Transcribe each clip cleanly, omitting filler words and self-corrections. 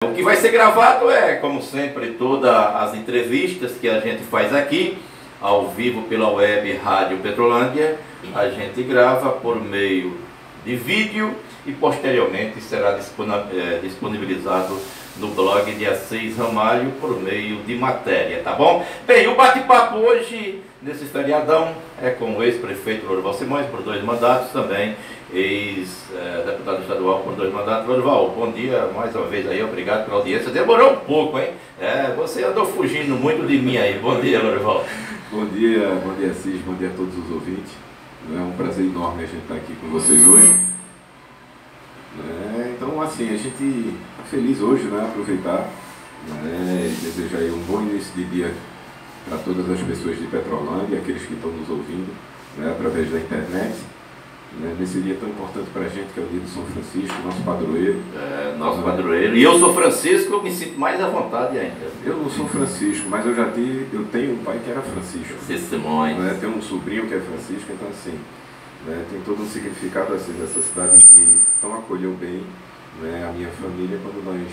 O que vai ser gravado é, como sempre, todas as entrevistas que a gente faz aqui, ao vivo pela web Rádio Petrolândia. A gente grava por meio de vídeo e posteriormente será disponibilizado no blog de Assis Ramalho por meio de matéria, tá bom? Bem, o bate-papo hoje, nesse feriadão, é com o ex-prefeito Lorival Simões, por 2 mandatos, também ex-deputado estadual por 2 mandatos. Lorival, bom dia mais uma vez aí, obrigado pela audiência. Demorou um pouco, hein? Você andou fugindo muito de mim aí. Bom dia, Lorival. Bom dia, Assis, bom dia a todos os ouvintes. É um prazer enorme a gente estar aqui com vocês hoje. Então, assim, a gente está feliz hoje, né? Aproveitar, e desejar aí um bom início de dia para todas as pessoas de Petrolândia, aqueles que estão nos ouvindo, através da internet. Nesse dia tão importante para a gente, que é o dia do São Francisco, nosso padroeiro. Nosso padroeiro. E eu sou Francisco, eu me sinto mais à vontade ainda. Eu não sou Francisco, mas eu tenho um pai que era Francisco. Simões. Tenho um sobrinho que é Francisco, então assim, tem todo um significado assim, dessa cidade que tão acolheu bem a minha família quando nós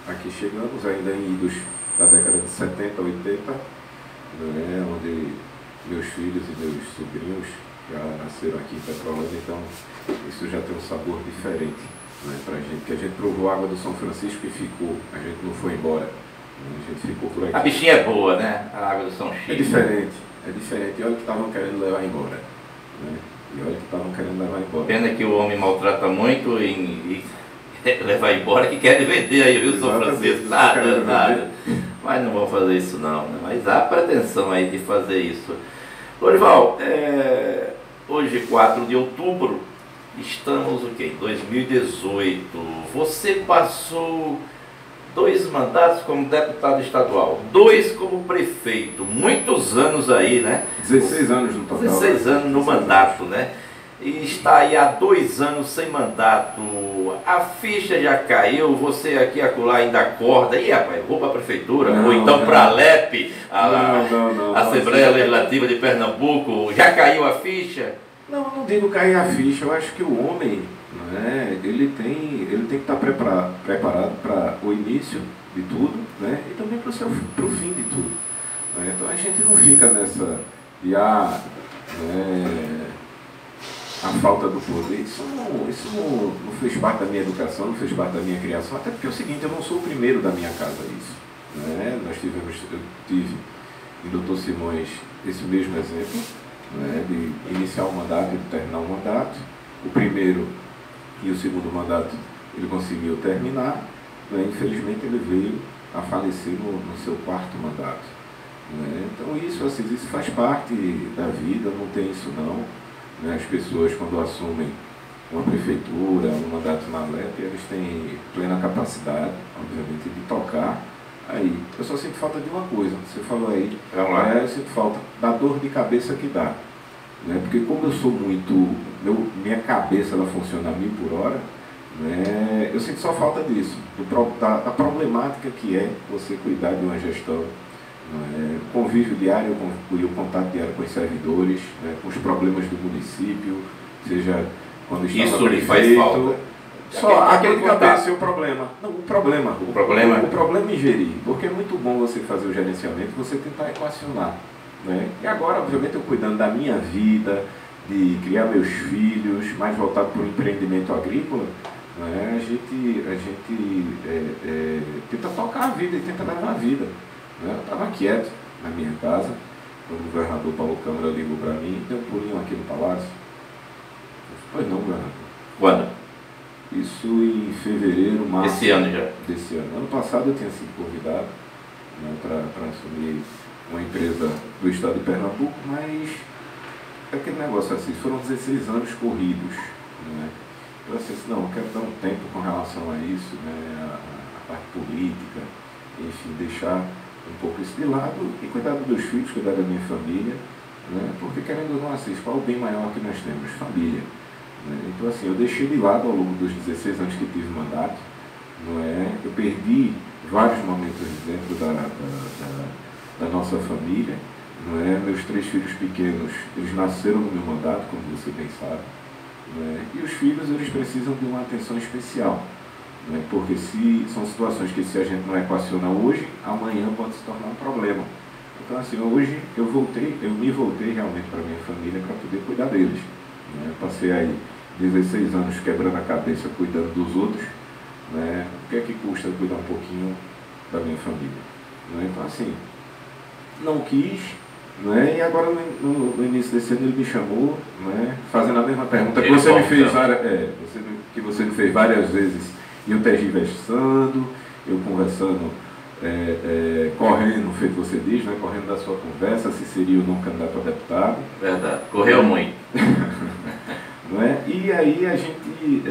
aqui chegamos, ainda em idos da década de 70, 80, onde meus filhos e meus sobrinhos já nasceram aqui em Petrolândia, então isso já tem um sabor diferente para a gente, que a gente provou a água do São Francisco e ficou, a gente não foi embora, a gente ficou por aqui. A bichinha é boa, né? A água do São Chico. É diferente, e olha que estavam querendo levar embora, Pena que o homem maltrata muito e levar embora, que quer vender aí, viu, São Francisco? Nada. Mas não vão fazer isso não, né? Mas há pretensão aí de fazer isso. Lorival, hoje 4 de outubro, estamos o quê? Em 2018. Você passou 2 mandatos como deputado estadual, 2 como prefeito, muitos anos aí, né? 16 anos no total. 16 anos no mandato, né? E está aí há 2 anos sem mandato, a ficha já caiu, você aqui acolá ainda acorda, e rapaz, vou para a prefeitura, ou então para a LEP, a Assembleia Legislativa de Pernambuco, já caiu a ficha? Não digo cair a ficha, eu acho que o homem, ele tem que estar preparado para o início de tudo, e também para o fim de tudo. Então a gente não fica nessa de a falta do poder, isso não fez parte da minha educação, não fez parte da minha criação, até porque é o seguinte, eu não sou o primeiro da minha casa isso. Eu tive em Dr. Simões esse mesmo exemplo, de iniciar um mandato e de terminar um mandato. O primeiro e o segundo mandato ele conseguiu terminar, infelizmente ele veio a falecer no seu 4º mandato. Então isso faz parte da vida, não tem isso não. As pessoas, quando assumem uma prefeitura, um mandato na LEP, eles têm plena capacidade, obviamente, de tocar. Aí, eu só sinto falta de uma coisa, você falou aí, eu sinto falta da dor de cabeça que dá. Porque como eu sou minha cabeça ela funciona a 1000 por hora, eu sinto só falta disso, da problemática que é você cuidar de uma gestão, o convívio diário e o contato diário com os servidores, com os problemas do município, seja quando está isso lhe faz falta? Só aquele que acontece o problema. Não, o problema é gerir, porque é muito bom você fazer o gerenciamento, você tentar equacionar. E agora, obviamente, eu cuidando da minha vida, de criar meus filhos, mais voltado para o empreendimento agrícola, a gente tenta tocar a vida e tenta levar a vida. Eu estava quieto na minha casa, quando o governador Paulo Câmara ligou para mim, deu um pulinho aqui no palácio. Pois não, governador. Quando? Isso em fevereiro, março. Esse ano já? Desse ano. Ano passado eu tinha sido convidado para assumir uma empresa do estado de Pernambuco, mas é aquele negócio assim, foram 16 anos corridos. Eu assim, não, eu quero dar um tempo com relação a isso, a parte política, enfim, deixar um pouco isso de lado e cuidar dos meus filhos, cuidar da minha família, porque querendo ou não, assim, qual é o bem maior que nós temos? Família. Então assim, eu deixei de lado ao longo dos 16 anos que tive mandato, eu perdi vários momentos dentro da nossa família, meus 3 filhos pequenos, eles nasceram no meu mandato, como você bem sabe, e os filhos eles precisam de uma atenção especial, né? Porque são situações que se a gente não equaciona hoje, amanhã pode se tornar um problema. Então assim, hoje eu me voltei realmente para minha família para poder cuidar deles, né? Passei aí 16 anos quebrando a cabeça cuidando dos outros, né? O que é que custa cuidar um pouquinho da minha família, né? Então assim, não quis, né? E agora no início desse ano ele me chamou, né? Fazendo a mesma pergunta que você me fez que você me fez várias vezes, e eu tergiversando, eu conversando, correndo, feito você diz, né? Correndo da sua conversa, se seria ou não candidato a deputado. Verdade, correu muito. Não é? E aí a gente,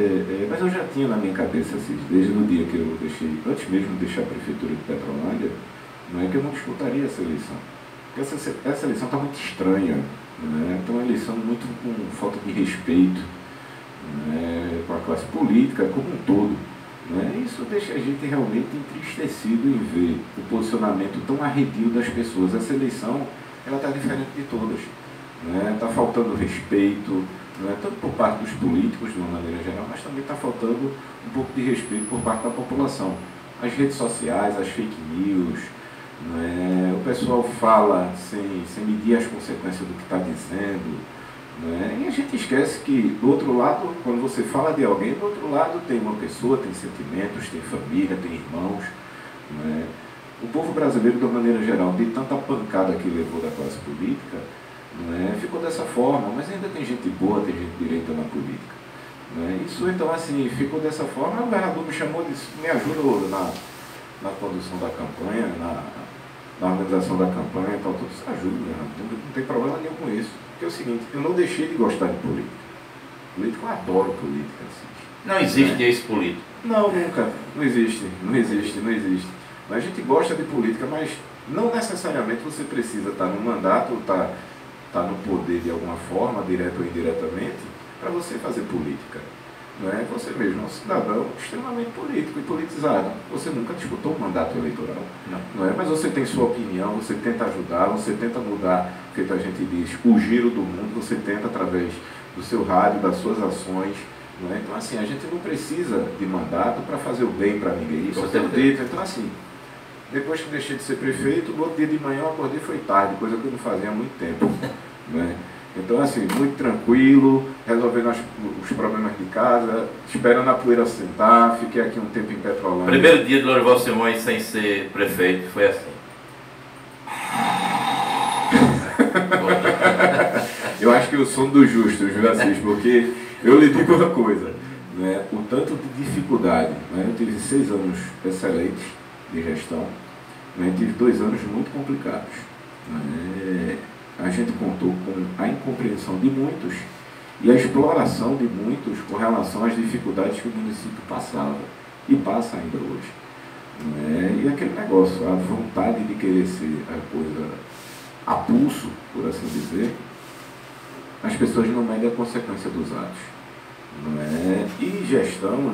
mas eu já tinha na minha cabeça, assim, desde o dia que eu deixei, antes mesmo de deixar a prefeitura de Petrolândia, não é que eu não disputaria essa eleição. Porque essa eleição está muito estranha, né? Então é uma eleição muito com falta de respeito, né? Com a classe política como um todo. Né? Isso deixa a gente realmente entristecido em ver o posicionamento tão arredio das pessoas. Essa eleição ela está diferente de todas. Está faltando respeito, tanto por parte dos políticos de uma maneira geral, mas também está faltando um pouco de respeito por parte da população. As redes sociais, as fake news, o pessoal fala sem medir as consequências do que está dizendo, e a gente esquece que do outro lado, quando você fala de alguém, do outro lado tem uma pessoa, tem sentimentos, tem família, tem irmãos. O povo brasileiro, de uma maneira geral, de tanta pancada que levou da classe política, ficou dessa forma, mas ainda tem gente boa, tem gente direita na política. Isso, então, assim, ficou dessa forma. O governador me chamou e disse: me ajuda na condução da campanha, na organização da campanha, tal, tudo isso ajuda, não tem problema nenhum com isso. Porque é o seguinte, eu não deixei de gostar de política. Político, eu adoro política. Assim. Não existe ex-político. Não, nunca. Não existe. A gente gosta de política, mas não necessariamente você precisa estar no mandato, estar no poder de alguma forma, direto ou indiretamente, para você fazer política. Você mesmo é um cidadão extremamente político e politizado. Você nunca disputou um mandato eleitoral. Não é? Mas você tem sua opinião, você tenta ajudar, você tenta mudar, feito a gente diz, o giro do mundo, você tenta através do seu rádio, das suas ações. Então assim, a gente não precisa de mandato para fazer o bem para ninguém. Isso é dito. Então assim, depois que deixei de ser prefeito, no outro dia de manhã eu acordei, foi tarde, coisa que eu não fazia há muito tempo. Então, assim, muito tranquilo, resolvendo os problemas de casa, esperando a poeira sentar, fiquei aqui um tempo em Petrolândia. Primeiro dia de Lorival Simões sem ser prefeito, foi assim. Eu acho que eu sou um dos justos, viu, Assis, porque eu lhe digo uma coisa, o tanto de dificuldade, eu tive 6 anos excelentes de gestão, tive 2 anos muito complicados. A gente contou com a incompreensão de muitos e a exploração de muitos com relação às dificuldades que o município passava e passa ainda hoje. E aquele negócio, a vontade de querer ser a coisa a pulso, por assim dizer, as pessoas não medem a consequência dos atos. E gestão,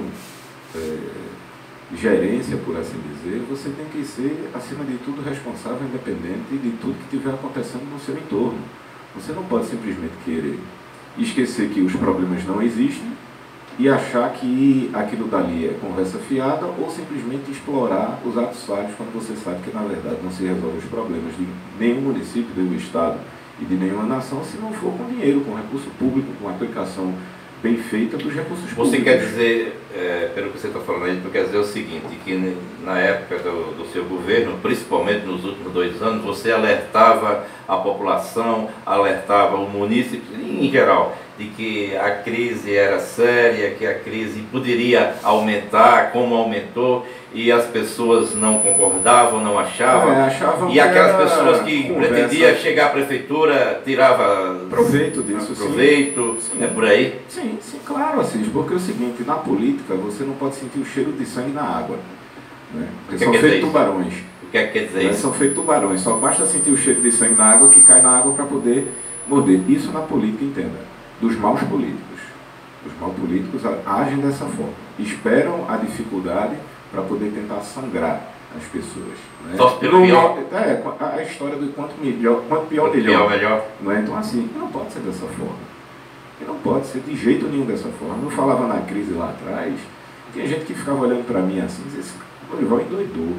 gerência, por assim dizer, você tem que ser, acima de tudo, responsável, independente de tudo que estiver acontecendo no seu entorno. Você não pode simplesmente querer esquecer que os problemas não existem e achar que aquilo dali é conversa fiada ou simplesmente explorar os atos falhos quando você sabe que, na verdade, não se resolve os problemas de nenhum município, de nenhum estado e de nenhuma nação se não for com dinheiro, com recurso público, com aplicação bem feita dos recursos públicos. Você quer dizer, pelo que você está falando aí, tu quer dizer o seguinte, que na época do seu governo, principalmente nos últimos 2 anos, você alertava a população, alertava o município, em geral, de que a crise era séria, que a crise poderia aumentar, como aumentou, e as pessoas não concordavam, não achavam, e aquelas pessoas que pretendiam chegar à prefeitura tirava proveito disso, sim. É por aí? Sim, claro, Assis, porque é o seguinte, na política você não pode sentir o cheiro de sangue na água, porque são feitos tubarões. O que é que quer dizer isso? São feitos tubarões, só basta sentir o cheiro de sangue na água que cai na água para poder morder. Isso na política, entenda, dos maus políticos. Os maus políticos agem dessa forma, esperam a dificuldade para poder tentar sangrar as pessoas. Só pelo pior. A história do quanto pior, melhor. Então, assim, não pode ser dessa forma. E não pode ser de jeito nenhum dessa forma. Eu falava na crise lá atrás, Tinha gente que ficava olhando para mim assim, e dizia, o Lorival endoidou.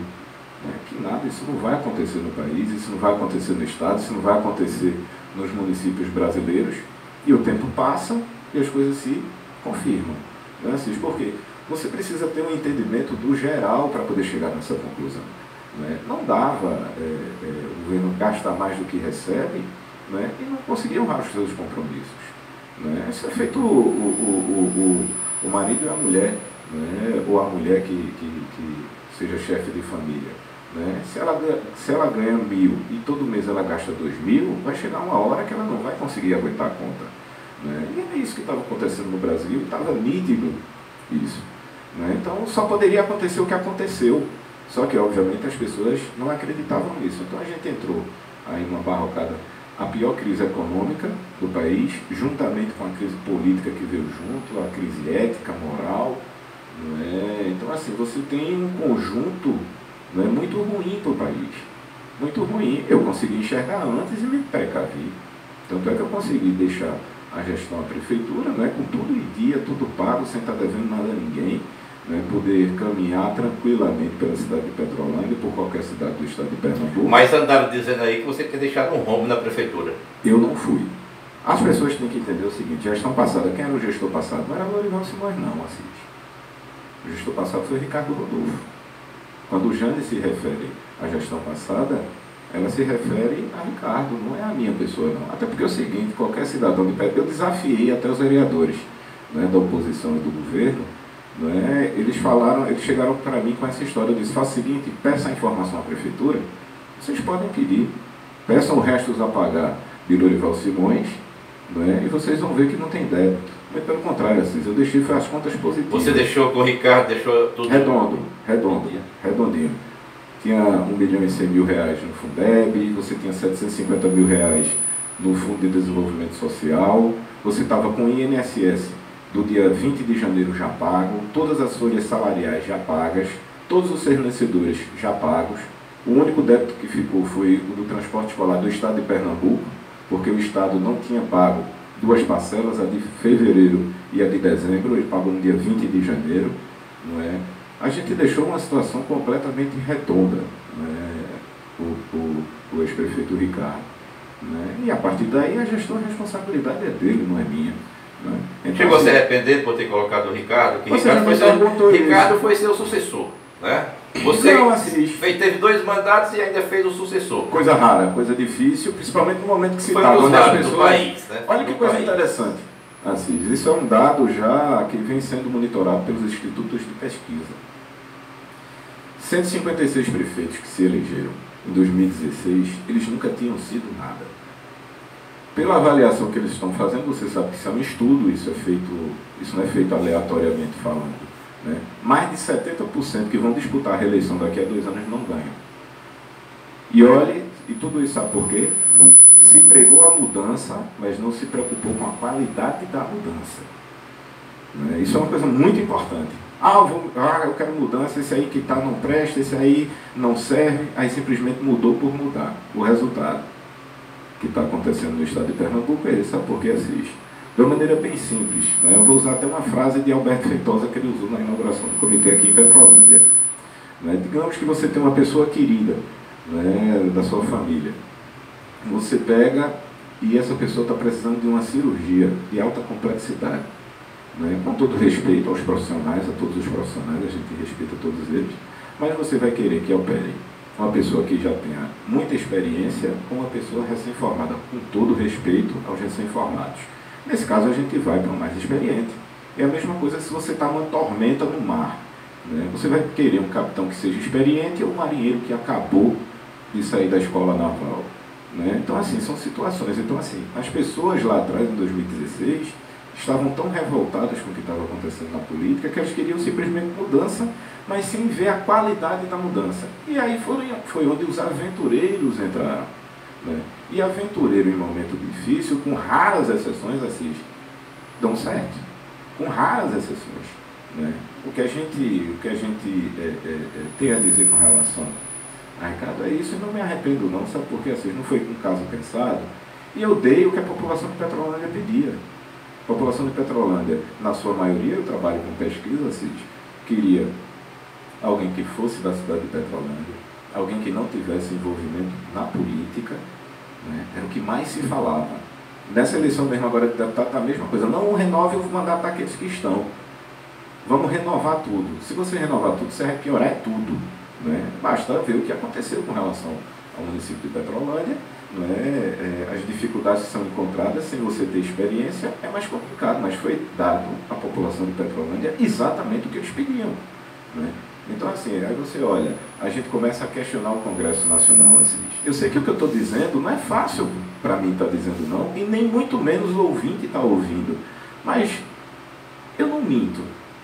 Que nada, isso não vai acontecer no país, isso não vai acontecer no Estado, isso não vai acontecer nos municípios brasileiros. E o tempo passa e as coisas se confirmam. Né, Assis? Porque você precisa ter um entendimento do geral para poder chegar nessa conclusão. Né? Não dava o governo gastar mais do que recebe, né? E não conseguir honrar os seus compromissos. Né? Isso é feito o marido e a mulher, né? Ou a mulher que seja chefe de família. Né? Se ela ganha 1.000 e todo mês ela gasta 2.000, vai chegar uma hora que ela não vai conseguir aguentar a conta. Né? E é isso que estava acontecendo no Brasil, estava nítido isso. Né? Então só poderia acontecer o que aconteceu. Só que, obviamente, as pessoas não acreditavam nisso. Então a gente entrou aí numa barrocada, a pior crise econômica do país, juntamente com a crise política que veio junto, a crise ética, moral. Né? Então, assim, você tem um conjunto, né, muito ruim para o país. Muito ruim. Eu consegui enxergar antes e me precavi. Tanto é que eu consegui deixar a gestão da prefeitura, né, com tudo em dia, tudo pago, sem estar devendo nada a ninguém. Né, poder caminhar tranquilamente pela cidade de Petrolândia, por qualquer cidade do estado de Pernambuco. Mas andaram dizendo aí que você tinha deixado um rombo na prefeitura. Eu não fui. As pessoas têm que entender o seguinte, gestão passada, quem era o gestor passado? Não era Lorival Simões não, Assis. O gestor passado foi Ricardo Rodolfo. Quando o Jane se refere à gestão passada, ela se refere a Ricardo, não é a minha pessoa não. Até porque é o seguinte, qualquer cidadão de Petrolândia, eu desafiei até os vereadores, né, da oposição e do governo. Não é? Eles chegaram para mim com essa história, eu disse, faça o seguinte, peça a informação à prefeitura, vocês podem pedir, peçam o restos a pagar de Lorival Simões, não é? E vocês vão ver que não tem débito. Mas pelo contrário, Assis, eu deixei as contas positivas. Você deixou com o Ricardo, deixou tudo... Redondinho. Tinha R$1.100.000 no Fundeb, você tinha R$750.000 no Fundo de Desenvolvimento Social, você estava com o INSS do dia 20 de janeiro já pago, todas as folhas salariais já pagas, todos os fornecedores já pagos. O único débito que ficou foi o do transporte escolar do estado de Pernambuco, porque o estado não tinha pago duas parcelas, a de fevereiro e a de dezembro, ele pagou no dia 20 de janeiro. Não é? A gente deixou uma situação completamente redonda, né? o ex-prefeito Ricardo. Né? E a partir daí a gestão, a responsabilidade é dele, não é minha. Né? Então, chegou a se arrepender por ter colocado o Ricardo? Que Ricardo foi seu sucessor. Né? Você não, Assis, teve 2 mandatos e ainda fez o sucessor. Coisa rara, coisa difícil, principalmente no momento que se foi está onde as pessoas... do país, né? Olha que coisa interessante, Assis. Isso é um dado já que vem sendo monitorado pelos institutos de pesquisa. 156 prefeitos que se elegeram em 2016, eles nunca tinham sido nada. Pela avaliação que eles estão fazendo, você sabe que isso é um estudo, isso não é feito aleatoriamente falando. Né? Mais de 70% que vão disputar a reeleição daqui a 2 anos não ganham. E olhe, e tudo isso sabe por quê? Se pregou a mudança, mas não se preocupou com a qualidade da mudança. Né? Isso é uma coisa muito importante. Eu quero mudança, esse aí que está não presta, esse aí não serve, aí simplesmente mudou por mudar. O resultado que está acontecendo no estado de Pernambuco é esse, sabe por quê, Assis? De uma maneira bem simples. Né? Eu vou usar até uma frase de Alberto Feitosa que ele usou na inauguração do comitê aqui em Petrolândia. Né? Digamos que você tem uma pessoa querida, né, da sua família. Você pega e essa pessoa está precisando de uma cirurgia de alta complexidade. Né? Com todo respeito aos profissionais, a todos os profissionais, a gente respeita todos eles, mas você vai querer que operem uma pessoa que já tenha muita experiência com uma pessoa recém-formada, com todo respeito aos recém-formados. Nesse caso, a gente vai para o mais experiente. É a mesma coisa se você está numa tormenta no mar. Né? Você vai querer um capitão que seja experiente ou um marinheiro que acabou de sair da escola naval. Né? Então, assim, são situações. Então, assim, as pessoas lá atrás, em 2016, estavam tão revoltadas com o que estava acontecendo na política que elas queriam simplesmente mudança, mas sem ver a qualidade da mudança. E aí foi onde os aventureiros entraram. Né? E aventureiro em momento difícil, com raras exceções, assim, dão certo. Com raras exceções. Né? O que a gente tem a dizer com relação a Ricardo é isso, e não me arrependo não, sabe por quê? Assim, não foi um caso pensado, e eu dei o que a população de Petrolândia pedia. A população de Petrolândia, na sua maioria, eu trabalho com pesquisa, Cid, queria alguém que fosse da cidade de Petrolândia, alguém que não tivesse envolvimento na política, né? Era o que mais se falava. Nessa eleição mesmo agora de deputado está a mesma coisa. Não renove o mandato daqueles que estão. Vamos renovar tudo. Se você renovar tudo, você vai piorar tudo. Né? Basta ver o que aconteceu com relação ao município de Petrolândia. Né? As dificuldades que são encontradas sem você ter experiência é mais complicado, mas foi dado à população de Petrolândia exatamente o que eles pediam. Né? Então, assim, aí você olha, a gente começa a questionar o Congresso Nacional. Assim. Eu sei que o que eu estou dizendo não é fácil para mim estar dizendo não, e nem muito menos o ouvinte está ouvindo. Mas eu não minto.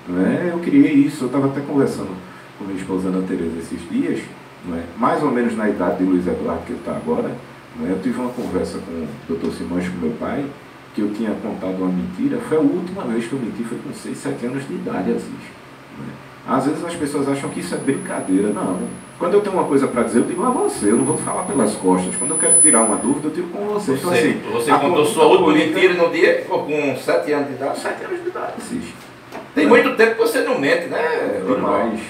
Né? Eu criei isso, eu estava até conversando com minha esposa Ana Tereza esses dias, né? Mais ou menos na idade de Luiz Eduardo que ele está agora. Né? Eu tive uma conversa com o Dr. Simões, com meu pai, que eu tinha contado uma mentira. Foi a última vez que eu menti, foi com 6, 7 anos de idade, Assis. Né? Às vezes as pessoas acham que isso é brincadeira. Não. Quando eu tenho uma coisa para dizer, eu digo a você, eu não vou falar pelas costas. Quando eu quero tirar uma dúvida, eu tiro com você. Então, assim, você contou sua última mentira no dia com 7 anos de idade? 7 anos de idade, Assis. Tem muito tempo que você não mente, né? Demais.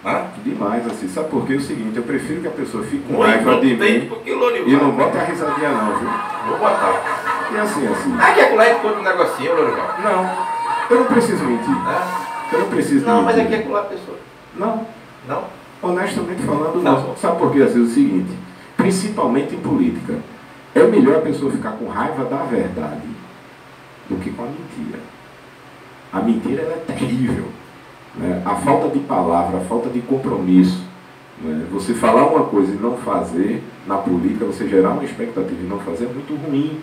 Hã? Demais, assim. Sabe por quê? É o seguinte, eu prefiro que a pessoa fique com raiva de mim e não bota a risadinha não, viu? Vou botar. E assim. Ah, quer que lá e conta um negocinho, Lorival? Não, eu não preciso mentir. Eu não preciso Não, mentir. mas aqui é com lá a pessoa. Não. Não? Honestamente falando, não. Sabe por quê? Às vezes é o seguinte, principalmente em política, é melhor a pessoa ficar com raiva da verdade do que com a mentira. A mentira ela é terrível. Né? A falta de palavra, a falta de compromisso. Né? Você falar uma coisa e não fazer, na política, você gerar uma expectativa e não fazer é muito ruim.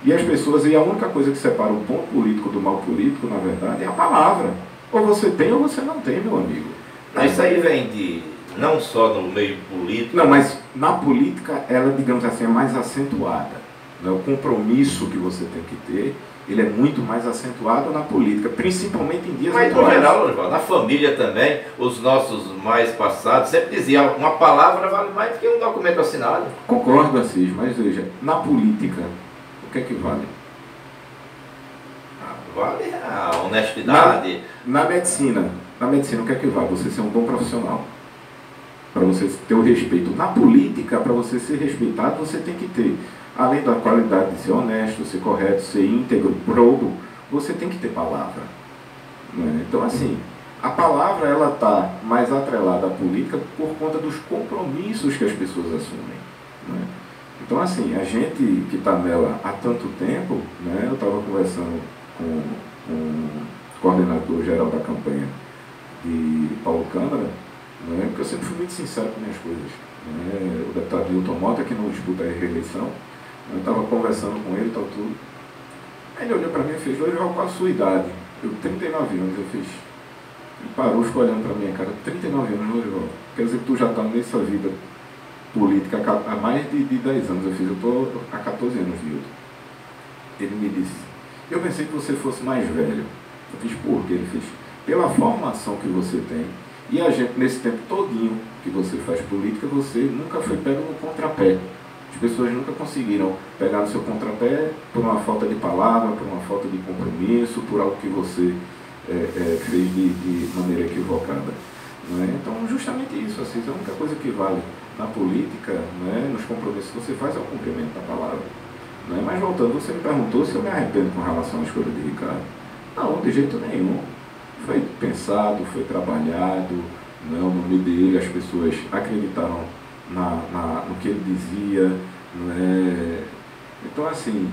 E as pessoas, e a única coisa que separa o bom político do mal político, na verdade, é a palavra. Ou você tem ou você não tem, meu amigo. Mas isso aí vem de, não só no meio político. Não, mas na política, ela, digamos assim, é mais acentuada. Né? O compromisso que você tem que ter, ele é muito mais acentuado na política, principalmente em dias atuais. Mas, no geral, Lorival, na família também, os nossos mais passados sempre diziam, uma palavra vale mais do que um documento assinado. Concordo, Assis, mas veja, na política, o que é que vale? Vale a honestidade. Na medicina, o que é que vale? Você ser um bom profissional. Para você ter o respeito. Na política, para você ser respeitado, você tem que ter, além da qualidade de ser honesto, ser correto, ser íntegro, probo, você tem que ter palavra. Né? Então, assim, a palavra ela está mais atrelada à política por conta dos compromissos que as pessoas assumem. Né? Então, assim, a gente que está nela há tanto tempo, né, eu estava conversando com o coordenador geral da campanha de Paulo Câmara, né, porque eu sempre fui muito sincero com minhas coisas. Né? O deputado Hilton Mota, que não disputa a reeleição, eu estava conversando com ele e tal, tudo. Aí ele olhou para mim e fez, Lorival, qual a sua idade? Eu, 39 anos, eu fiz. Ele parou, ficou olhando para minha cara, 39 anos, Lorival. Quer dizer que tu já está nessa vida política há mais de 10 anos. Eu fiz, eu estou há 14 anos, Hilton. Ele me disse, eu pensei que você fosse mais velho. Eu fiz, por quê? Ele fez, pela formação que você tem, e a gente, nesse tempo todinho que você faz política, você nunca foi pego no contrapé. As pessoas nunca conseguiram pegar no seu contrapé por uma falta de palavra, por uma falta de compromisso, por algo que você fez de maneira equivocada. Não é? Então, justamente isso, assim, a única coisa que vale na política, né, nos compromissos que você faz, é o cumprimento da palavra. Né? Mas voltando, você me perguntou se eu me arrependo com relação à escolha de Ricardo. Não, de jeito nenhum. Foi pensado, foi trabalhado, né, o nome dele, as pessoas acreditaram no que ele dizia. Né? Então, assim,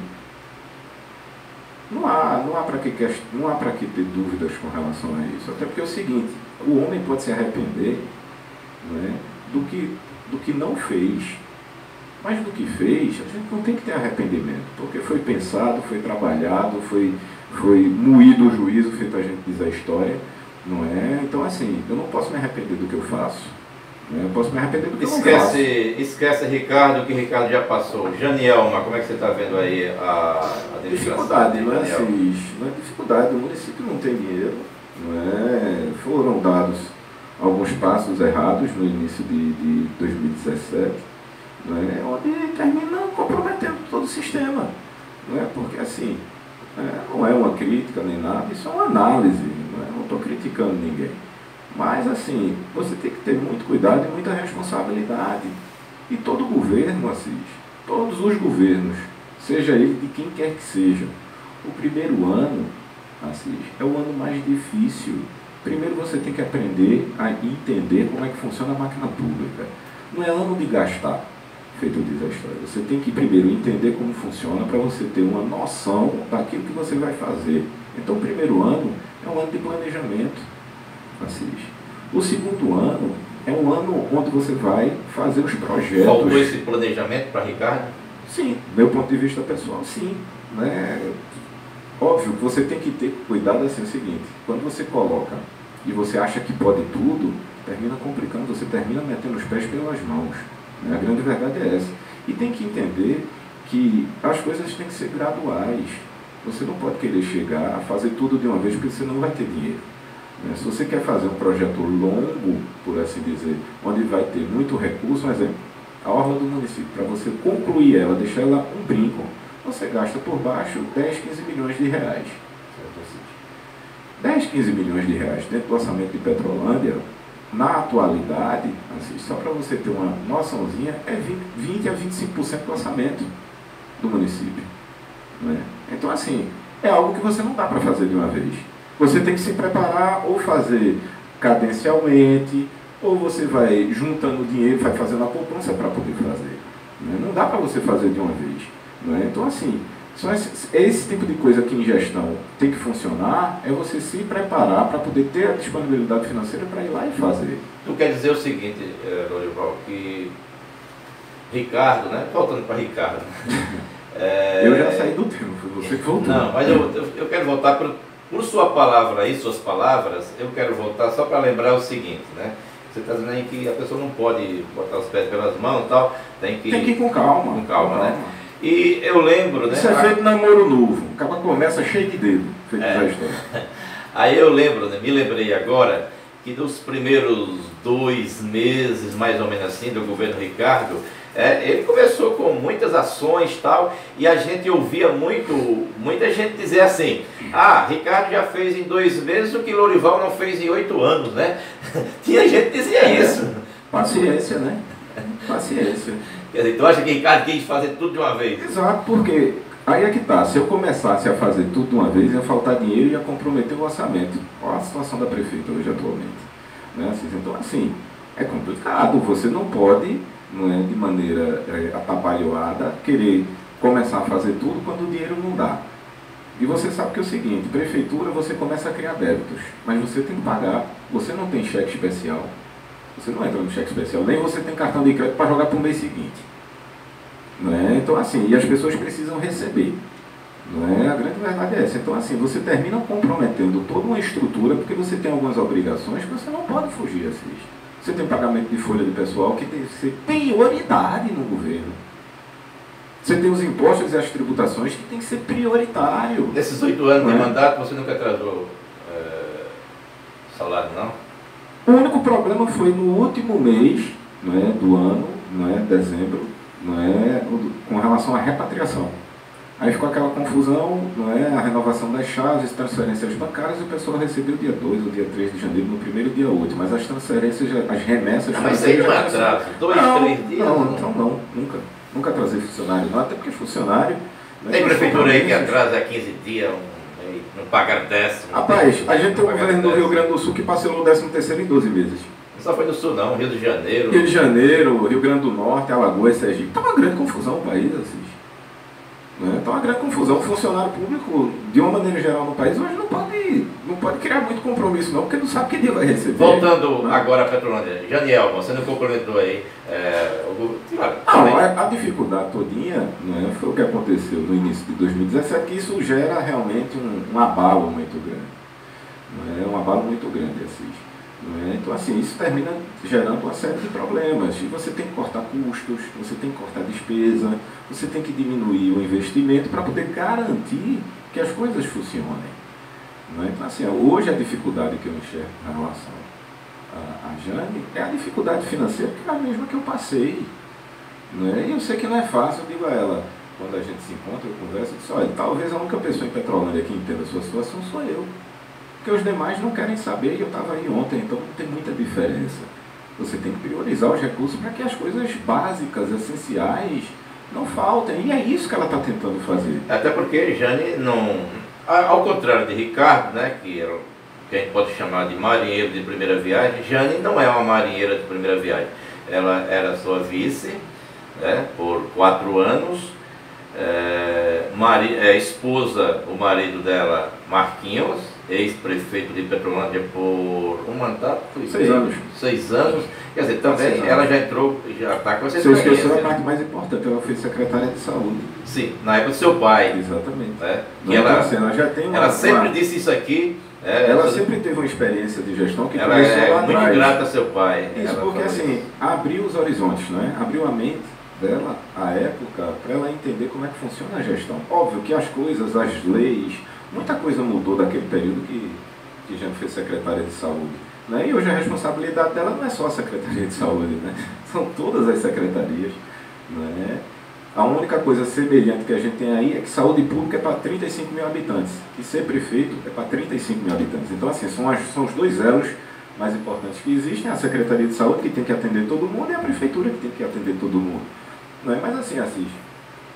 não há para que ter dúvidas com relação a isso. Até porque é o seguinte, o homem pode se arrepender, né, do que não fez. Mas do que fez, a gente não tem que ter arrependimento, porque foi pensado, foi trabalhado, foi moído o juízo, feito a gente diz a história, não é? Então, assim, eu não posso me arrepender do que eu faço. Né? Eu posso me arrepender do que eu não faço. Esquece, Ricardo, que Ricardo já passou. Janielma, como é que você está vendo aí a dificuldade, não é assim, não é dificuldade, o município não tem dinheiro, não é? Foram dados alguns passos errados no início de 2017, não é? Onde termina comprometendo todo o sistema, não é? Porque assim, não é uma crítica nem nada, isso é uma análise. Não estou criticando ninguém. Mas, assim, você tem que ter muito cuidado e muita responsabilidade. E todo governo, Assis, todos os governos, seja ele de quem quer que seja, o primeiro ano, Assis, é o ano mais difícil. Primeiro você tem que aprender a entender como é que funciona a máquina pública. Não é ano de gastar, feito diz a história. Você tem que primeiro entender como funciona para você ter uma noção daquilo que você vai fazer. Então, o primeiro ano é um ano de planejamento, Assis. O segundo ano é um ano onde você vai fazer os projetos. Faltou esse planejamento para Ricardo? Sim, meu ponto de vista pessoal, sim. Né? Óbvio que você tem que ter cuidado assim, é o seguinte, quando você coloca e você acha que pode tudo, termina complicando, você termina metendo os pés pelas mãos. Né? A grande verdade é essa. E tem que entender que as coisas têm que ser graduais. Você não pode querer chegar a fazer tudo de uma vez, porque você não vai ter dinheiro. Né? Se você quer fazer um projeto longo, por assim dizer, onde vai ter muito recurso, por exemplo, a orla do município, para você concluir ela, deixar ela um brinco, você gasta por baixo 10, 15 milhões de reais. 10, 15 milhões de reais dentro do orçamento de Petrolândia, na atualidade, assim, só para você ter uma noçãozinha, é 20 a 25% do orçamento do município. Né? Então, assim, é algo que você não dá para fazer de uma vez. Você tem que se preparar ou fazer cadencialmente, ou você vai juntando dinheiro, vai fazendo a poupança para poder fazer. Né? Não dá para você fazer de uma vez. Né? Então, assim, esse tipo de coisa que em gestão tem que funcionar, é você se preparar para poder ter a disponibilidade financeira para ir lá e fazer. Tu quer dizer o seguinte, Lorival, que Ricardo, né? Voltando para Ricardo. Eu já saí do tema, foi você que voltou. Não, mas eu quero voltar por sua palavra aí, suas palavras, eu quero voltar só para lembrar o seguinte, né? Você está dizendo aí que a pessoa não pode botar os pés pelas mãos e tal, tem que ir com calma. Com calma, né? E eu lembro, né? Isso é feito namoro novo. O cara começa cheio de dedo, feito da história. Aí eu lembro, né? Me lembrei agora que nos primeiros 2 meses, mais ou menos assim, do governo Ricardo, ele começou com muitas ações e tal, e a gente ouvia muita gente dizer assim, Ricardo já fez em 2 meses o que Lorival não fez em 8 anos, né? Tinha gente que dizia isso. Paciência, né? Paciência. Quer dizer, tu acha que Ricardo quis fazer tudo de uma vez? Exato, porque aí é que tá, se eu começasse a fazer tudo de uma vez, ia faltar dinheiro e ia comprometer o orçamento. Olha a situação da prefeita hoje atualmente. Né? Então, assim, é complicado, você não pode, não é, de maneira atabalhoada, querer começar a fazer tudo quando o dinheiro não dá. E você sabe que é o seguinte, prefeitura você começa a criar débitos, mas você tem que pagar, você não tem cheque especial. Você não entra no cheque especial, nem você tem cartão de crédito para jogar para o mês seguinte. Né? Então, assim, e as pessoas precisam receber. Né? A grande verdade é essa. Então, assim, você termina comprometendo toda uma estrutura, porque você tem algumas obrigações que você não pode fugir, assim. Você tem pagamento de folha de pessoal que tem que ser prioridade no governo. Você tem os impostos e as tributações que tem que ser prioritário. Nesses 8 anos de mandato, você nunca atrasou salário, não? O único problema foi no último mês, não é, do ano, não é, dezembro, não é, com relação à repatriação. Aí ficou aquela confusão, não é, a renovação das chaves, transferências bancárias, e o pessoal recebeu dia 2 ou dia 3 de janeiro, no primeiro dia 8, mas as transferências, as remessas... Mas isso aí não atrasa, 2, 3 dias? Não, nunca atrasei funcionário, não, até porque funcionário... Tem prefeitura aí que atrasa 15 dias, não paga 10. Rapaz, a gente tem o governo do Rio Grande do Sul que parcelou o 13º em 12 meses. Não só foi no Sul não, Rio de Janeiro. Rio de Janeiro, Rio Grande do Norte, Alagoas, Sergipe. Está uma grande confusão o país, assim. Está uma grande confusão. O funcionário público, de uma maneira geral no país, hoje não pode criar muito compromisso não, porque não sabe que dia vai receber. Voltando agora a Petrolândia, Janiel, você não complementou aí. A dificuldade todinha, né, foi o que aconteceu no início de 2017, que isso gera realmente um abalo muito grande. Um abalo muito grande, assim. Então, assim, isso termina gerando uma série de problemas. E você tem que cortar custos, você tem que cortar despesa, você tem que diminuir o investimento para poder garantir que as coisas funcionem. Então, assim, hoje a dificuldade que eu enxergo na relação a Jane é a dificuldade financeira, que é a mesma que eu passei. E eu sei que não é fácil, eu digo a ela, quando a gente se encontra, eu converso, eu disse, olha, talvez a única pessoa em Petrolândia que entenda a sua situação sou eu. Porque os demais não querem saber, e eu estava aí ontem, então não tem muita diferença. Você tem que priorizar os recursos para que as coisas básicas, essenciais, não faltem. E é isso que ela está tentando fazer. Até porque Jane não... Ao contrário de Ricardo, né, que a gente pode chamar de marinheiro de primeira viagem, Jane não é uma marinheira de primeira viagem. Ela era sua vice, né, por 4 anos, esposa, o marido dela, Marquinhos, ex-prefeito de Petrolândia por um mandato, 6 anos. 6 anos. Quer dizer, também ela já entrou, já está com essa Você esqueceu experiência. a parte mais importante, ela foi secretária de saúde. Sim, na época do seu pai. Exatamente. Né? Que ela já tem ela sempre disse isso aqui. Ela sempre teve uma experiência de gestão que ela começou lá é atrás. muito grata a seu pai. Isso, porque assim, abriu os horizontes, né? Abriu a mente dela, à época, para ela entender como é que funciona a gestão. Óbvio que as coisas, as leis, muita coisa mudou daquele período que já foi secretária de saúde. Né? E hoje a responsabilidade dela não é só a Secretaria de Saúde, né? São todas as secretarias. Né? A única coisa semelhante que a gente tem aí é que saúde pública é para 35 mil habitantes e ser prefeito é para 35 mil habitantes. Então, assim, são os dois elos mais importantes que existem, a Secretaria de Saúde, que tem que atender todo mundo, e a Prefeitura, que tem que atender todo mundo. Não é? Mas, assim, Assis,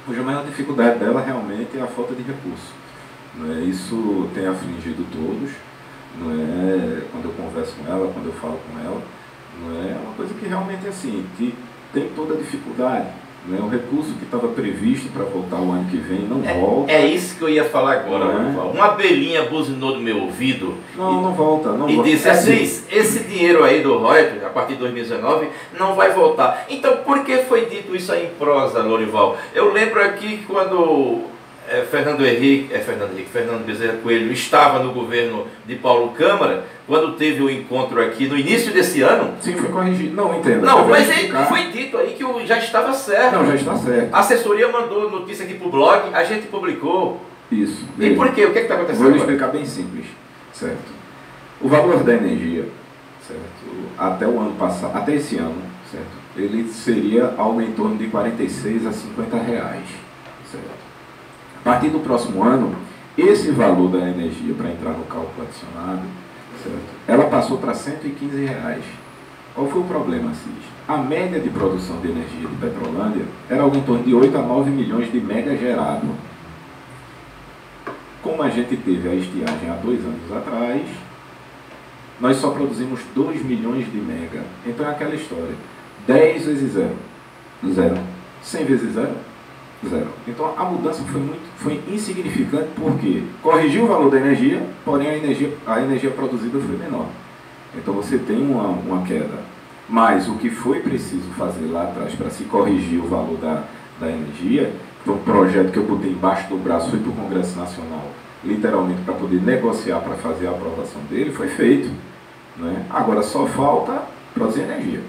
hoje a maior dificuldade dela realmente é a falta de recurso. Não é? Isso tem afligido todos. Não é? Quando eu converso com ela, quando eu falo com ela, não é uma coisa que realmente, assim, que tem toda a dificuldade. Né? O recurso que estava previsto para voltar o ano que vem não volta. É isso que eu ia falar agora. Uma abelhinha buzinou no meu ouvido. Não volta. E disse assim, esse dinheiro aí do royalties, a partir de 2019, não vai voltar. Então, por que foi dito isso aí em prosa, Lorival? Eu lembro aqui que quando Fernando Bezerra Coelho estava no governo de Paulo Câmara, quando teve o encontro aqui no início desse ano. Sim, foi corrigido. Não, entendo. Não, mas foi dito aí que já estava certo. Não, já está certo. A assessoria mandou notícia aqui para o blog, a gente publicou. Isso. E por quê? O que está acontecendo? Vou lhe explicar bem simples. Certo. O valor da energia, certo, até o ano passado, até esse ano, certo, ele seria algo em torno de 46 a 50 reais. Certo. A partir do próximo ano, esse valor da energia para entrar no cálculo adicionado, certo, ela passou para 115 reais. Qual foi o problema, Assis? A média de produção de energia de Petrolândia era algo em torno de 8 a 9 milhões de mega gerado. Como a gente teve a estiagem há 2 anos atrás, nós só produzimos 2 milhões de mega. Então é aquela história. 10 vezes 0. 0. 100 vezes 0. 0. Então a mudança foi insignificante porque corrigiu o valor da energia, porém a energia produzida foi menor. Então você tem uma queda. Mas o que foi preciso fazer lá atrás para se corrigir o valor da energia, foi um projeto que eu botei embaixo do braço, fui para o Congresso Nacional, literalmente para poder negociar para fazer a aprovação dele, foi feito. Né? Agora só falta produzir energia.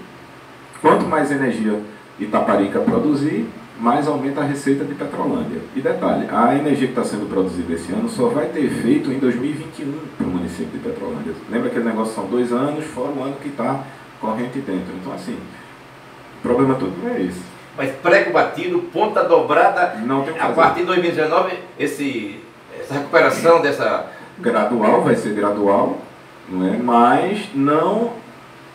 Quanto mais energia Itaparica produzir, mais aumenta a receita de Petrolândia. E detalhe, a energia que está sendo produzida esse ano só vai ter efeito em 2021 para o município de Petrolândia. Lembra que aquele negócio são 2 anos, fora o ano que está corrente dentro. Então, assim, o problema todo não é esse. Mas prego batido, ponta dobrada, não tem o que a fazer. partir de 2019, essa recuperação dessa... Gradual, vai ser gradual, não é? Mas não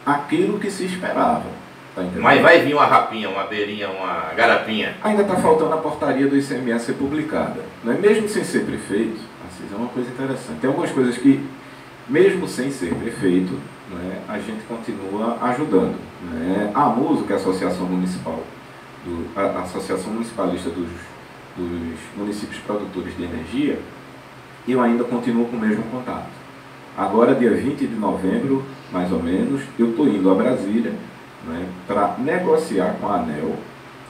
aquilo que se esperava. Tá, mas vai vir uma rapinha, uma beirinha, uma garapinha. Ainda está faltando a portaria do ICMS ser publicada. Não é? Mesmo sem ser prefeito, Assis, é uma coisa interessante. Tem algumas coisas que, mesmo sem ser prefeito, não é, a gente continua ajudando. Não é? A AMUSO, que é a Associação Municipal, a Associação Municipalista dos Municípios Produtores de Energia, eu ainda continuo com o mesmo contato. Agora, dia 20 de novembro, mais ou menos, eu estou indo a Brasília, né, para negociar com a ANEEL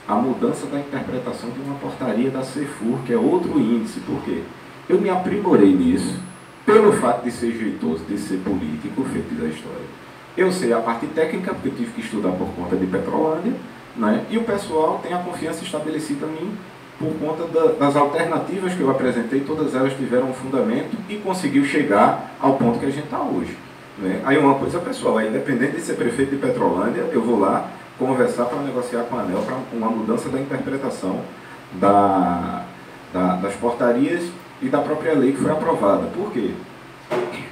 a mudança da interpretação de uma portaria da CEFUR, que é outro índice, porque eu me aprimorei nisso, pelo fato de ser jeitoso, de ser político, feito da história. Eu sei a parte técnica, porque eu tive que estudar por conta de Petrolândia, né, e o pessoal tem a confiança estabelecida em mim, por conta das alternativas que eu apresentei, todas elas tiveram um fundamento e conseguiu chegar ao ponto que a gente está hoje. Né? Aí uma coisa pessoal, independente de ser prefeito de Petrolândia, eu vou lá conversar para negociar com a ANEEL para uma mudança da interpretação das portarias e da própria lei que foi aprovada. Por quê?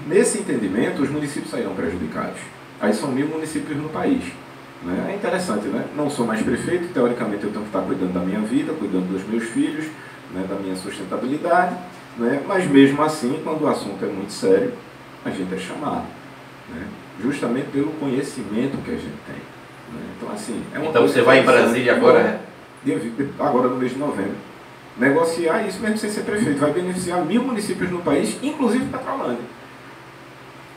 Nesse entendimento, os municípios saíram prejudicados. Aí são 1.000 municípios no país. Né? É interessante, né? Não sou mais prefeito, teoricamente eu tenho que estar cuidando da minha vida, cuidando dos meus filhos, né? Da minha sustentabilidade, né? Mas mesmo assim, quando o assunto é muito sério, a gente é chamado, né? Justamente pelo conhecimento que a gente tem. Né? Então, assim, é uma então você vai em Brasília agora, né? Agora no mês de novembro. Negociar isso mesmo sem ser prefeito. Vai beneficiar 1.000 municípios no país, inclusive Petrolândia.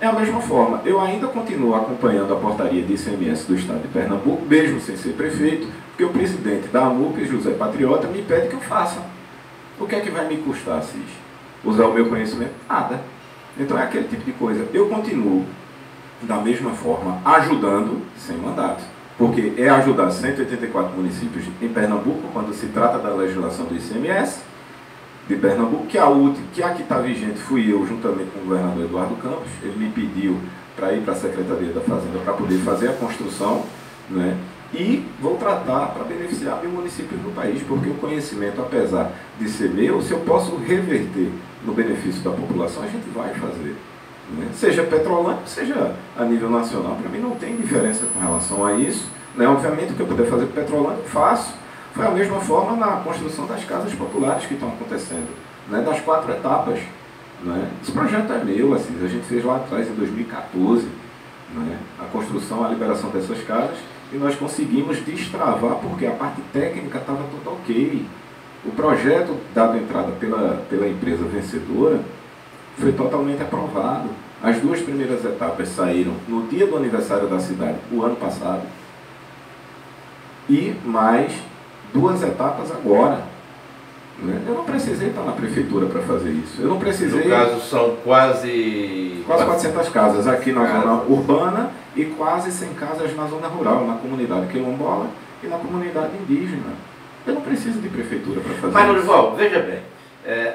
É a mesma forma, eu ainda continuo acompanhando a portaria de ICMS do Estado de Pernambuco, mesmo sem ser prefeito, porque o presidente da AMUP, José Patriota, me pede que eu faça. O que é que vai me custar, Cis? Usar o meu conhecimento? Nada. Então é aquele tipo de coisa. Eu continuo, da mesma forma, ajudando sem mandato. Porque é ajudar 184 municípios em Pernambuco, quando se trata da legislação do ICMS de Pernambuco, que a que está vigente fui eu, juntamente com o governador Eduardo Campos. Ele me pediu para ir para a Secretaria da Fazenda para poder fazer a construção, né? E vou tratar para beneficiar 1.000 municípios do país, porque o conhecimento, apesar de ser meu, se eu posso reverter no benefício da população, a gente vai fazer. Né? Seja Petrolândia, seja a nível nacional, para mim não tem diferença com relação a isso. Né? Obviamente, o que eu puder fazer com Petrolândia, eu faço. Foi a mesma forma na construção das casas populares que estão acontecendo, né? Das 4 etapas. Né? Esse projeto é meu, assim, a gente fez lá atrás, em 2014, né? A construção, a liberação dessas casas, e nós conseguimos destravar porque a parte técnica estava tudo ok. O projeto, dado entrada pela empresa vencedora, foi totalmente aprovado. As 2 primeiras etapas saíram no dia do aniversário da cidade, o ano passado, e mais 2 etapas agora. Né? Eu não precisei estar na prefeitura para fazer isso. Eu não precisei... No caso, são quase 400 casas aqui na zona urbana e quase 100 casas na zona rural, na comunidade quilombola e na comunidade indígena. Eu não preciso de prefeitura para fazer Mas, isso. Norival, veja bem,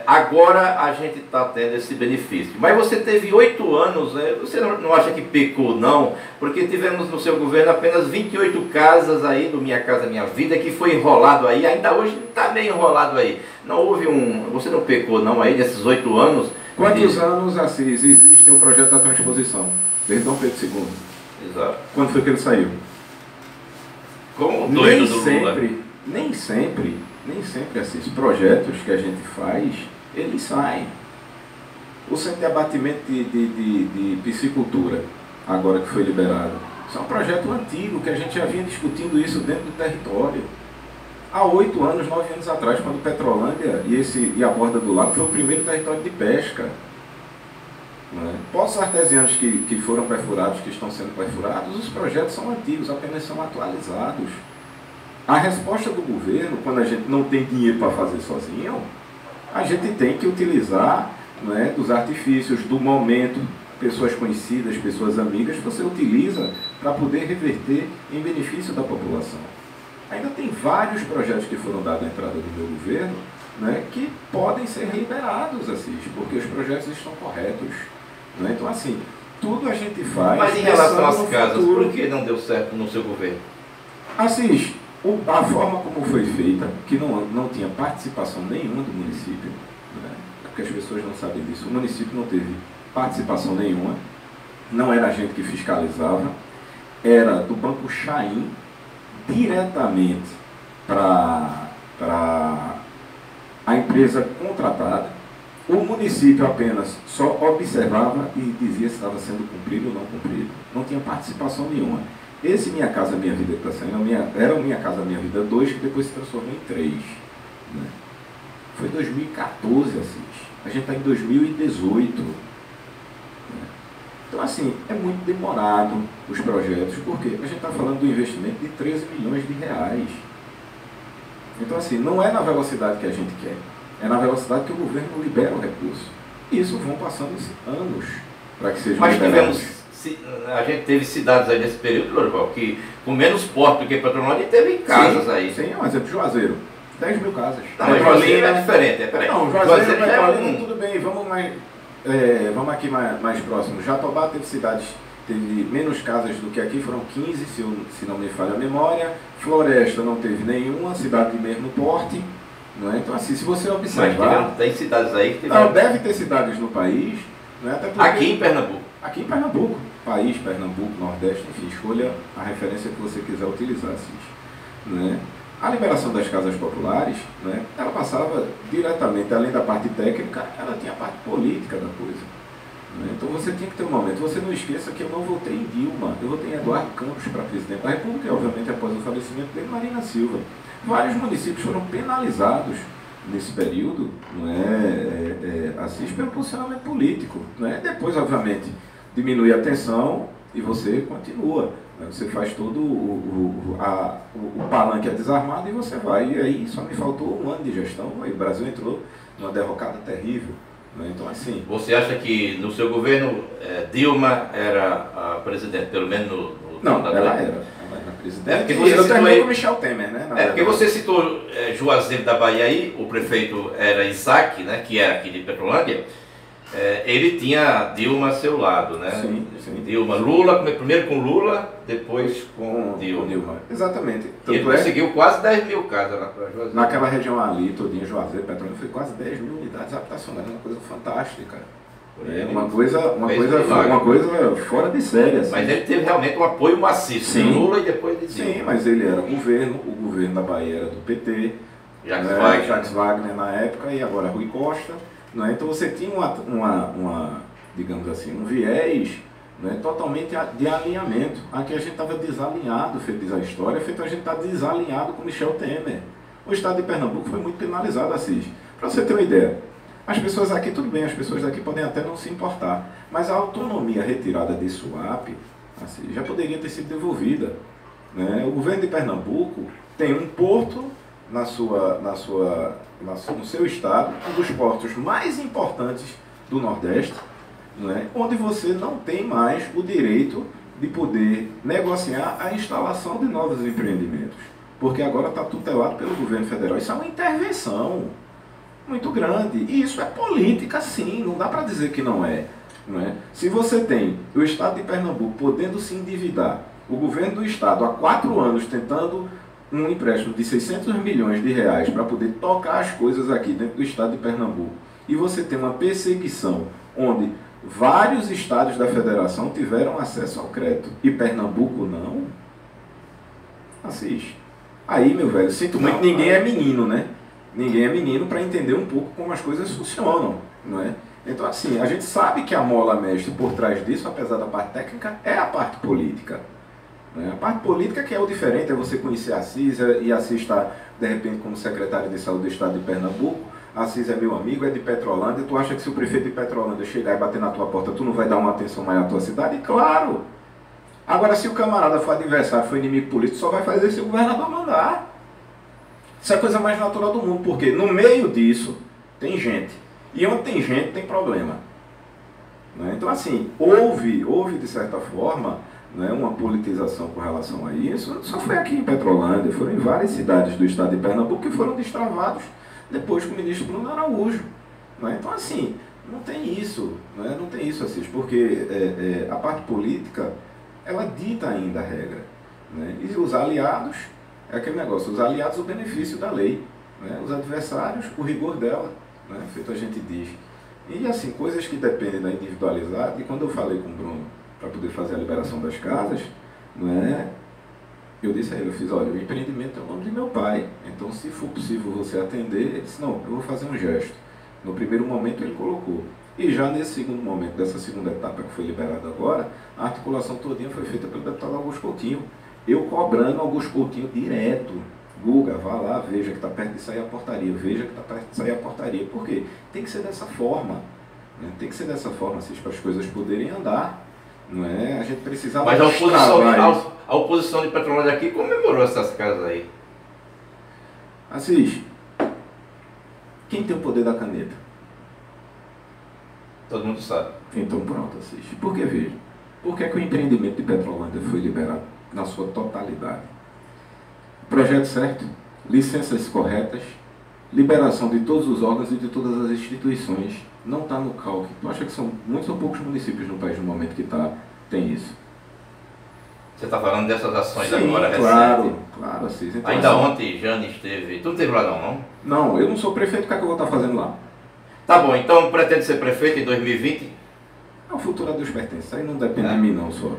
agora a gente está tendo esse benefício, mas você teve 8 anos, né? Você não acha que pecou, não? Porque tivemos no seu governo apenas 28 casas aí do Minha Casa Minha Vida, que foi enrolado aí, ainda hoje está meio enrolado aí. Não houve você não pecou, não, aí nesses 8 anos? Quantos anos, Assis, existe o projeto da transposição? Desde Dom Pedro II. Exato. Quando foi que ele saiu? Como o doido do Lula. Nem sempre, Assis, projetos que a gente faz, eles saem. O Centro de Abatimento de Piscicultura, agora que foi liberado, isso é um projeto antigo, que a gente já vinha discutindo isso dentro do território. Há 8 anos, 9 anos atrás, quando Petrolândia e a Borda do Lago foi o primeiro território de pesca. Né? Poços artesianos que foram perfurados, que estão sendo perfurados, os projetos são antigos, apenas são atualizados. A resposta do governo, quando a gente não tem dinheiro para fazer sozinho, a gente tem que utilizar, né, dos artifícios, do momento, pessoas conhecidas, pessoas amigas, você utiliza para poder reverter em benefício da população. Ainda tem vários projetos que foram dados à entrada do meu governo, né, que podem ser liberados, assim, porque os projetos estão corretos. Né? Então, assim, tudo a gente faz... Mas em relação às casas, por que não deu certo no seu governo? Assim, a forma como foi feita, que não tinha participação nenhuma do município, né? Porque as pessoas não sabem disso, o município não teve participação nenhuma, não era a gente que fiscalizava, era do Banco Chaim, diretamente para a empresa contratada. O município apenas só observava e dizia se estava sendo cumprido ou não cumprido. Não tinha participação nenhuma. Esse Minha Casa Minha Vida que está saindo era o Minha Casa Minha Vida 2, que depois se transformou em 3. Né? Foi 2014, assim. A gente está em 2018. Né? Então, assim, é muito demorado os projetos, porque a gente está falando do investimento de 13 milhões de reais. Então, assim, não é na velocidade que a gente quer. É na velocidade que o governo libera o recurso. E isso vão passando anos para que seja liberado. A gente teve cidades aí nesse período, Lorival, que com menos porte do que Petrolândia, teve casas aí. Sim, um exemplo, Juazeiro. 10 mil casas. Não, mas Juazeiro é diferente. Não, Juazeiro é Petrolina, tudo bem, vamos aqui mais próximo. Jatobá teve menos casas do que aqui, foram 15, se não me falha a memória. Floresta não teve nenhuma, cidade de mesmo porte. Não é? Então, assim, se você observar... Mas tem cidades aí que... Não, deve ter cidades no país Né? Até porque, Aqui em Pernambuco. aqui em Pernambuco, país, Pernambuco, Nordeste, enfim, escolha a referência que você quiser utilizar, Assis. Né? A liberação das casas populares, né, ela passava diretamente, além da parte técnica, ela tinha a parte política da coisa. Né? Então você tinha que ter um momento. Você não esqueça que eu não votei em Dilma, eu votei em Eduardo Campos para presidente da República e, obviamente, após o falecimento dele, Marina Silva. Vários municípios foram penalizados nesse período, não assim, pelo posicionamento político. Né? Depois, obviamente, diminui a tensão e você continua. Né? Você faz todo o palanque desarmado e você vai. E aí só me faltou um ano de gestão, aí o Brasil entrou numa derrocada terrível. Né? Então, assim... Você acha que no seu governo Dilma era a presidente, pelo menos no Não, ela era presidente. Porque você eu terminei aí... com Michel Temer, né? Porque você citou Juazeiro da Bahia aí, o prefeito era Isaac, né, que é aqui de Petrolândia. Ele tinha Dilma a seu lado, né? Sim, sim. Dilma, Lula, primeiro com Lula, depois com Dilma. Exatamente. E ele conseguiu quase 10 mil casas lá para Juazeiro. Naquela região ali, todinha, Juazeiro, Petrolândia, foi quase 10 mil unidades habitacionais, uma coisa fantástica. Uma coisa fora de série. Assim. Mas ele teve realmente um apoio maciço de Lula e depois de Dilma. Sim, mas ele era o governo da Bahia era do PT, Jacques Wagner na época, e agora Rui Costa. Né? Então você tinha digamos assim, um viés, né, totalmente de alinhamento. Aqui a gente estava desalinhado, feito diz a história, feito a gente está desalinhado com Michel Temer. O estado de Pernambuco foi muito penalizado, Assis. Para você ter uma ideia, as pessoas aqui, tudo bem, as pessoas daqui podem até não se importar, mas a autonomia retirada de Suape, assim, já poderia ter sido devolvida. Né? O governo de Pernambuco tem um porto no seu estado, um dos portos mais importantes do Nordeste, né? Onde você não tem mais o direito de poder negociar a instalação de novos empreendimentos, porque agora está tutelado pelo governo federal. Isso é uma intervenção muito grande. E isso é política, sim, não dá para dizer que não é. Não é? Se você tem o estado de Pernambuco podendo se endividar, o governo do estado há 4 anos tentando um empréstimo de 600 milhões de reais para poder tocar as coisas aqui dentro do estado de Pernambuco, e você tem uma perseguição onde vários estados da federação tiveram acesso ao crédito e Pernambuco não, assiste. Aí, meu velho, sinto muito, ninguém é menino, né? Ninguém é menino para entender um pouco como as coisas funcionam, não é? Então, assim, a gente sabe que a mola mestre por trás disso, apesar da parte técnica, é a parte política. Né? A parte política que é o diferente, é você conhecer a Assis, e a Assis está, de repente, como secretário de saúde do estado de Pernambuco. A Assis é meu amigo, é de Petrolândia. Tu acha que se o prefeito de Petrolândia chegar e bater na tua porta, tu não vai dar uma atenção maior à tua cidade? Claro! Agora, se o camarada for adversário, for inimigo político, só vai fazer se o governador mandar. Isso é a coisa mais natural do mundo, porque no meio disso tem gente. E onde tem gente, tem problema. Né? Então, assim, houve de certa forma, né, uma politização com relação a isso. Só foi aqui em Petrolândia, foram em várias cidades do estado de Pernambuco que foram destravados depois com o ministro Bruno Araújo. Né? Então, assim, não tem isso, né? Não tem isso, Assis, porque a parte política, ela dita ainda a regra. Né? E os aliados, é aquele negócio, os aliados o benefício da lei, né? Os adversários o rigor dela, né? Feito a gente diz. E assim, coisas que dependem da individualidade, e quando eu falei com o Bruno para poder fazer a liberação das casas, né? Eu disse a ele, eu fiz, olha, o empreendimento é o nome de meu pai, então se for possível você atender, ele disse, não, eu vou fazer um gesto. No primeiro momento ele colocou. E já nesse segundo momento, dessa segunda etapa que foi liberada agora, a articulação todinha foi feita pelo deputado Augusto Coutinho. Eu cobrando Augusto Coutinho direto. Guga, vá lá, veja que está perto de sair a portaria, veja que está perto de sair a portaria. Por quê? Tem que ser dessa forma. Né? Tem que ser dessa forma, assim, para as coisas poderem andar. Não é? A gente precisava... Mas a oposição de Petrolândia aqui comemorou essas casas aí. Assis, quem tem o poder da caneta? Todo mundo sabe. Então pronto, Assis. Por que veja? Por que o empreendimento de Petrolândia foi liberado na sua totalidade? Projeto certo, licenças corretas, liberação de todos os órgãos e de todas as instituições. Não está no calque. Tu acha que são muitos ou poucos municípios no país no momento que tem isso? Você está falando dessas ações Sim, agora claro, recentes? Claro, Assis. Então, ainda assim, ontem Jane esteve... Tu não esteve lá não? Não, eu não sou prefeito, o que é que eu vou estar fazendo lá? Tá bom, então pretende ser prefeito em 2020? O futuro a Deus pertence, isso aí não depende de mim não só.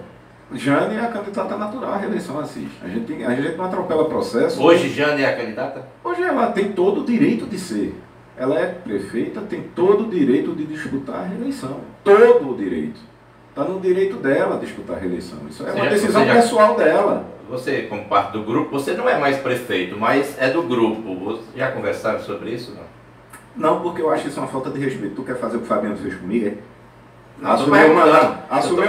Jane é a candidata natural à reeleição, Assis. A gente não atropela processo. Hoje Jane é a candidata? Hoje ela tem todo o direito de ser. Ela é prefeita, tem todo o direito de disputar a reeleição. Todo o direito. Está no direito dela disputar a reeleição. Isso é uma decisão pessoal dela. Você, como parte do grupo, você não é mais prefeito, mas é do grupo. Vocês já conversaram sobre isso? Não, porque eu acho isso uma falta de respeito. Tu quer fazer o que o Fabiano fez comigo, é? Assumiu o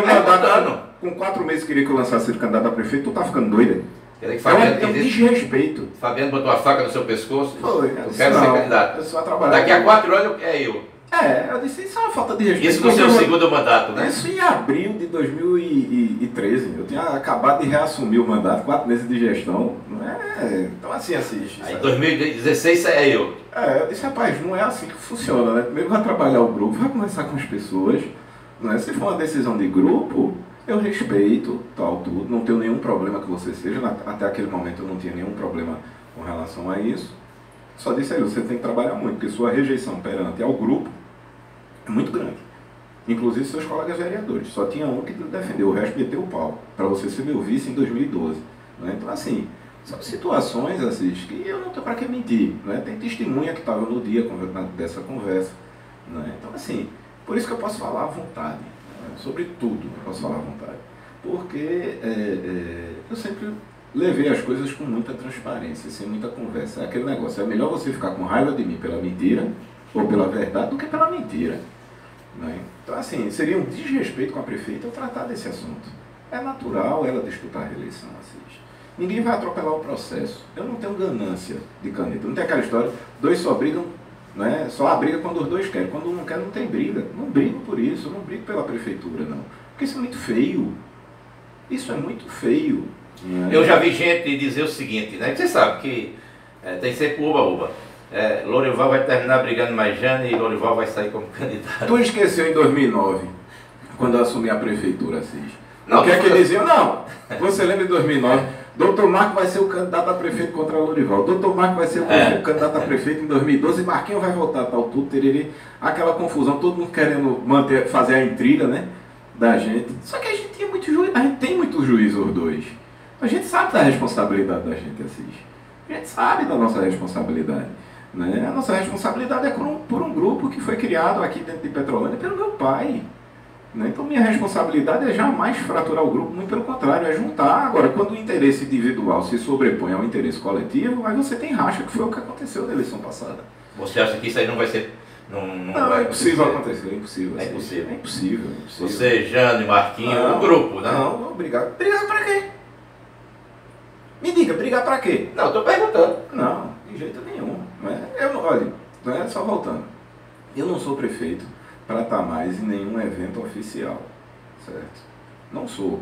mandato. Com 4 meses queria que eu lançasse ele candidato a prefeito, tu tá ficando doida? É um desrespeito. Fabiano botou a faca no seu pescoço? Foi. Eu quero ser candidato. Eu só trabalhar. Daqui a 4 anos é eu. Eu disse, isso é uma falta de respeito. Isso no seu segundo mandato, né? Isso em abril de 2013. Eu tinha acabado de reassumir o mandato, 4 meses de gestão. Não é? Então assim, assiste. Aí em 2016 é eu. Eu disse, rapaz, não é assim que funciona, né? Primeiro vai trabalhar o grupo, vai conversar com as pessoas. Né? Se for uma decisão de grupo, eu respeito, tal, tudo. Não tenho nenhum problema que você seja. Até aquele momento eu não tinha nenhum problema com relação a isso. Só disse aí, você tem que trabalhar muito, porque sua rejeição perante ao grupo é muito grande. Inclusive seus colegas vereadores. Só tinha um que defendeu, o resto meteu o pau. Para você ser meu vice em 2012. Né? Então, assim, são situações, Assis, que eu não tenho para que mentir. Né? Tem testemunha que estava no dia dessa conversa. Né? Então, assim, por isso que eu posso falar à vontade. Né? Sobre tudo eu posso falar à vontade. Porque eu sempre levei as coisas com muita transparência, sem muita conversa. É aquele negócio, é melhor você ficar com raiva de mim pela mentira ou pela verdade do que pela mentira. Né? Então, assim, seria um desrespeito com a prefeita eu tratar desse assunto. É natural ela disputar a reeleição, Assis. Ninguém vai atropelar o processo. Eu não tenho ganância de caneta. Não tem aquela história, 2 só brigam, né? Só há briga quando os 2 querem. Quando um não quer, não tem briga. Não brigo por isso, eu não brigo pela prefeitura, não. Porque isso é muito feio. Isso é muito feio. Eu já vi gente dizer o seguinte, né? Você sabe que tem sempre uba-uba. Lorival vai terminar brigando mais Jane e Lorival vai sair como candidato. Tu esqueceu em 2009, quando eu assumi a prefeitura, Assis. Não, o que é que diziam? Não, você lembra de 2009? Doutor Marco vai ser o candidato a prefeito contra Lorival. Doutor Marco vai ser o candidato a prefeito em 2012. Marquinho vai voltar, tal, tudo, tererê. Aquela confusão, todo mundo querendo fazer a intriga, né? Da gente. Só que a gente tinha muito juízo, a gente tem muito juízo os dois. A gente sabe da responsabilidade da gente, Assis. A gente sabe da nossa responsabilidade. Né? A nossa responsabilidade é por um grupo que foi criado aqui dentro de Petrolândia pelo meu pai. Né? Então minha responsabilidade é jamais fraturar o grupo, muito pelo contrário, é juntar. Agora, quando o interesse individual se sobrepõe ao interesse coletivo, aí você tem racha, que foi o que aconteceu na eleição passada. Você acha que isso aí não vai ser... Não é impossível acontecer, é impossível. É impossível. É impossível. Você, Jane, Marquinho, o grupo, né? Não, brigar. Brigar pra quê? Me diga, brigar pra quê? Não, eu tô perguntando. Não, de jeito nenhum. Olha, só voltando. Eu não sou prefeito para estar mais em nenhum evento oficial, certo? Não sou.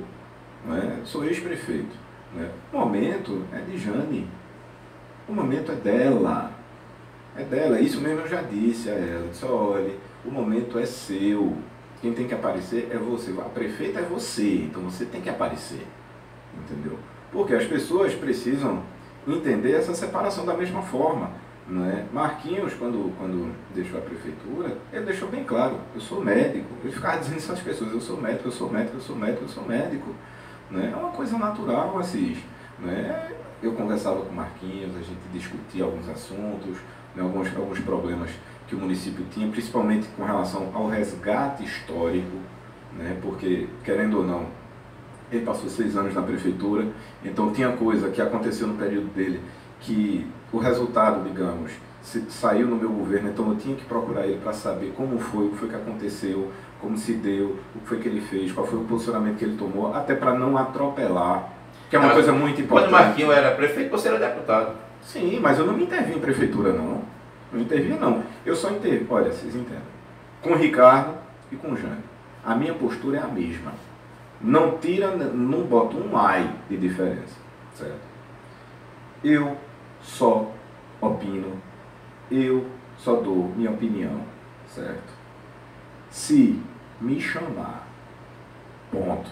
Sou ex-prefeito. O momento é de Jane. O momento é dela. É dela. Isso mesmo eu já disse a ela. Eu disse, olha, o momento é seu. Quem tem que aparecer é você. A prefeita é você, então você tem que aparecer. Entendeu? Porque as pessoas precisam entender essa separação da mesma forma. Né? Marquinhos, quando deixou a prefeitura, ele deixou bem claro, eu sou médico. Ele ficava dizendo isso às pessoas, eu sou médico, eu sou médico, eu sou médico, eu sou médico. Né? É uma coisa natural, Assis. Né? Eu conversava com Marquinhos, a gente discutia alguns assuntos, né? alguns problemas que o município tinha, principalmente com relação ao resgate histórico, né? Porque, querendo ou não, ele passou 6 anos na prefeitura, então tinha coisa que aconteceu no período dele que o resultado, digamos, saiu no meu governo, então eu tinha que procurar ele para saber como foi, o que foi que aconteceu, como se deu, o que foi que ele fez, qual foi o posicionamento que ele tomou, até para não atropelar, que é uma coisa muito importante. Quando Marquinho era prefeito, você era deputado. Sim, mas eu não me intervi em prefeitura, não. Não intervi, não. Eu só intervi, olha, vocês entendem, com o Ricardo e com o Jane. A minha postura é a mesma. Não tira, não bota um ai de diferença, certo? Eu só opino, eu só dou minha opinião, certo? Se me chamar, ponto,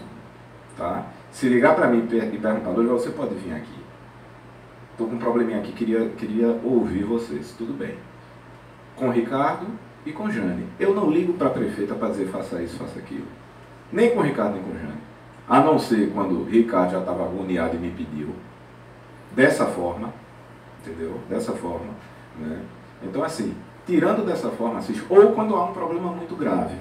tá? Se ligar para mim e perguntar, Lorival, você pode vir aqui? Estou com um probleminha aqui, queria ouvir vocês, tudo bem. Com o Ricardo e com Jane. Eu não ligo para a prefeita para dizer faça isso, faça aquilo. Nem com o Ricardo, nem com o Jane. A não ser quando o Ricardo já estava agoniado e me pediu. Dessa forma, entendeu? Dessa forma, né? Então, assim, tirando dessa forma, Assis, ou quando há um problema muito grave.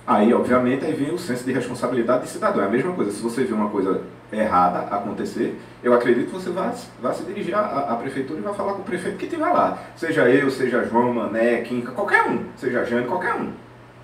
Aí, obviamente, aí vem o senso de responsabilidade de cidadão. É a mesma coisa. Se você vê uma coisa errada acontecer, eu acredito que você vai se dirigir à prefeitura e vai falar com o prefeito que estiver lá. Seja eu, seja João, Mané, Quinca, qualquer um. Seja Jane, qualquer um.